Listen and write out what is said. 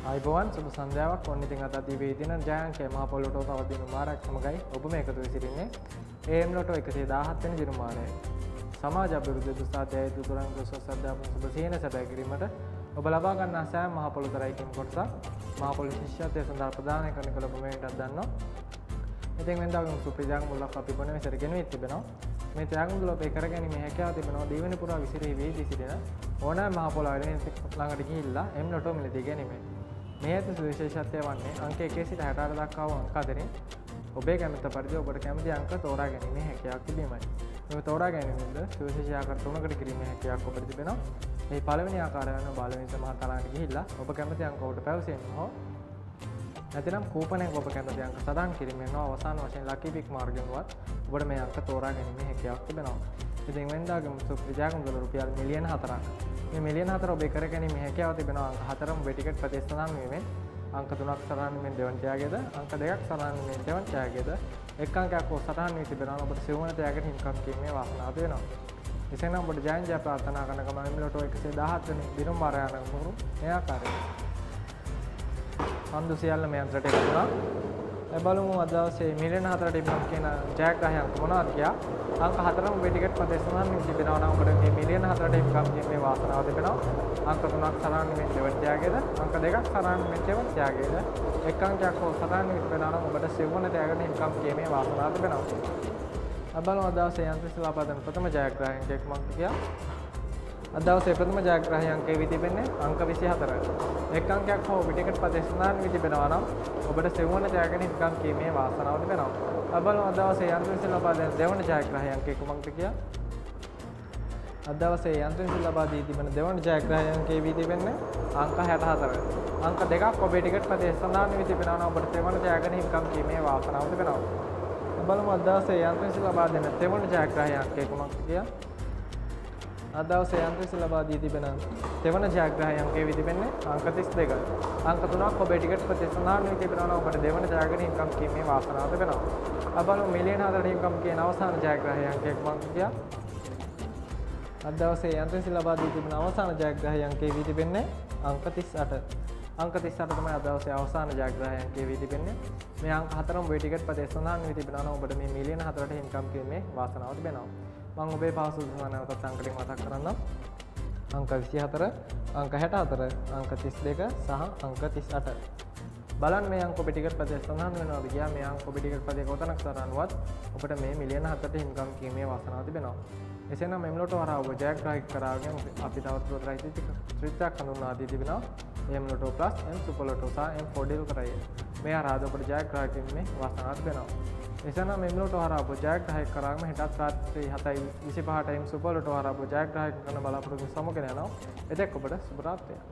ආයිබෝවන් සුබ සන්ධ්‍යාවක්. ඔන්න ඉතින් අද දිවේ දින ජයංකේ මහ පොළොටෝ තව දිනුමාරක් සමගයි ඔබ මේ එකතු වෙ සිටින්නේ AM ලොටෝ 117 වෙනි දිනුමාරයයි. සමාජ අභිවෘද්ධි දුස්සාධ්‍යාය දුරංග සොසද්දාපන සුබ සීන සැබෑ කිරීමට ඔබ ලබා ගන්නා සෑම මහ පොළොතරයි කියන කොටස මහ පොළොව ශිෂ්‍යත්වයේ සඳහා ප්‍රදානය කරන කල ඔබ මේකට දන්නවා. ඉතින් වෙනදාගම සුප්‍රජාංග මුලක් අපි පොණ මෙසර ගෙනෙත් තිබෙනවා. මේ ත්‍යාගමුදල අපේ කරගැනීමේ හැකියාව තිබෙනවා. දීවැනි පුරා විසිරෙහි වේදී සිටින ඕනෑම මහ පොළොව ළඟට ගිහිල්ලා M ලොටෝ මිලදී ගැනීමයි. මේ ඇත සුවිශේෂත්වය වන්නේ අංක 1 සිට 68 දක්වා වූ අංක අතරින් ඔබේ කැමැත්ත පරිදි ඔබට කැමති අංක තෝරා ගැනීමේ හැකියාවක් තිබීමයි. මේ තෝරා ගැනීමෙන්ද සුවිශේෂ ආකාර 3කට කිරීමේ හැකියාවක් ඔබට තිබෙනවා. මේ පළවෙනි ආකාරය යන බාලවින්ද මහ තරඟට ගිහිල්ලා ඔබ කැමති අංක ඔබට පැවසීම හෝ නැතිනම් කූපනයක් ඔබ කැමති අංක සටහන් කිරීමෙන් හෝ අවසාන වශයෙන් ලකී පික් මාර්ගෙන්වත් ඔබට මේ අංක තෝරා ගැනීමේ හැකියාවක් තිබෙනවා. ඉතින් වෙනදාගම සුප්‍රජාංග රුපියල් මිලියන 4ක් මේ මිලියන 4 ඔබේ කරගැනීමේ හැකියාව තිබෙනවා. අංක 4ම ඔබේ ටිකට් ප්‍රදේශ සඳහන් වීමෙන් අංක 3ක් සටහන් වීමෙන් දෙවන ත්‍යාගයේද අංක 2ක් සටහන් වීමෙන් දෙවන ත්‍යාගයේද එක් අංකයක් හෝ සටහන් වී තිබෙනවා. ඔබට සිවුවන ත්‍යාගයට හිමිකම් කිරීමේ වාසනාව තියෙනවා. එසේනම් ඔබට ජයන් ජය ප්‍රාර්ථනා කරන ගමන් M ලොටෝ 117 වෙනි දිනුම් වාරය යන මුරු මේ ආකාරයෙන් සම්දු සියල්ල මේ යන්ත්‍රයට එකතු වුණා. ඒ බලමු අද දවසේ මිලියන 4ට ඉක්මන් කියන ජයග්‍රහය අංක මොනවද කියලා. අංක 4ම ඔබේ ටිකට් ප්‍රදේශ සඳහන් වී තිබෙනවා නම් ඔබට මේ මිලියන 4ට ඉක්මන් කිරීමේ වාසනාව තිබෙනවා. අංක 3ක් සටහන් වීමෙන් දෙවන ත්‍යාගයේද අංක 2ක් සටහන් වීමෙන් දෙවන ත්‍යාගයේද එක් අංකයක් හෝ සටහන් වී තිබෙනවා නම් ඔබට සිවුවන ත්‍යාගයට හිමිකම් කිරීමේ වාසනාව තිබෙනවා. අද බලමු අද දවසේ යන්ත්‍රය ලබා දෙන ප්‍රථම ජයග්‍රහයෙන් එක්මන් කියලා. අද දවසේ ප්‍රථම ජයග්‍රහය අංකය වී තිබෙන්නේ අංක 24. එක් අංකයක් හෝ ඔබේ ටිකට් ප්‍රදේශ සඳහන් වී තිබෙනවා නම් ඔබට සිවුවන ත්‍යාගයට හිමිකම් කිරීමේ වාසනාව තිබෙනවා. අද බලමු අද දවසේ යන්ත්‍රය ලබා දෙන දෙවන ජයග්‍රහය අංකය කුමක්ද කියලා. අද දවසේ යන්ත්‍රය ලබා දී තිබෙන දෙවන ජයග්‍රහය අංකය වී තිබෙන්නේ අංක 64. අංක 2ක් ඔබේ ටිකට් ප්‍රදේශ සඳහන් වී තිබෙනවා නම් ඔබට දෙවන ත්‍යාගයට හිමිකම් කිරීමේ වාසනාව තිබෙනවා. අද බලමු අද දවසේ යන්ත්‍රය ලබා දෙන දෙවන ජයග්‍රහය අංකය කුමක්ද කියලා. අද දවසේ යන්ත්‍රය ලබා දී තිබෙන දෙවන ජයග්‍රහය අංකය වී තිබෙන්නේ අංක 32. අංක 3ක් ඔබේ ටිකට් ප්‍රදේශ සඳහන් වී තිබෙනවා නම් ඔබට දෙවන ජයග්‍රහයට හිමිකම් කිරීමේ වාසනාව තිබෙනවා. අද බලමු මිලියන 4ට හිමිකම් කියන අවසාන ජයග්‍රහය අංකය කුමක්ද කියලා. අද දවසේ යන්ත්‍රය ලබා දී තිබෙන අවසාන ජයග්‍රහය අංකය වී තිබෙන්නේ අංක 38. අංක 38 තමයි අද දවසේ අවසාන ජයග්‍රහය අංකය වී තිබෙන්නේ. මේ අංක 4ම ඔබේ ටිකට් ප්‍රදේශ සඳහන් වී තිබෙනවා නම් ඔබට මේ මිලියන 4ට හිමිකම් කිරීමේ වාසනාව තිබෙනවා. මම ඔබේ පහසු සඳහන් නැවතත් අංක ටික මතක් කරන්නම්. අංක 24, අංක 64, අංක 32 සහ අංක 38. බලන්න මේ අංක ඔබේ ටිකට් ප්‍රදේශ සඳහන් වෙනවාද කියලා. මේ අංක ඔබේ ටිකට් ප්‍රදේශ කොතනක සටහන්වත් ඔබට මේ මිලියන 4ට හිමිකම් කිරීමේ වාසනාව තිබෙනවා. එසේනම් M ලොටෝ හරහා ඔබ ජයග්‍රාහක කරාගෙන අපි තවත් ත්‍රිත්‍යක් හඳුන්වා දී තිබෙනවා. M ලොටෝ ප්ලස් M සුපර් ලොටෝ සහ M ෆෝඩිල් කරයි. මේ හරහා ඔබට ජයග්‍රාහක කිරීමේ වාසනාව තිබෙනවා. එසේනම් M ලොටෝ හරහා ඔබ ජයග්‍රාහක කරාගෙන හෙටත් රාත්‍රී 7:25ට M සුපර් ලොටෝ හරහා ඔබ ජයග්‍රාහක කරන බලාපොරොත්තු සමුගෙන යනවා. එතෙක් ඔබට සුබ රාත්‍රියක්.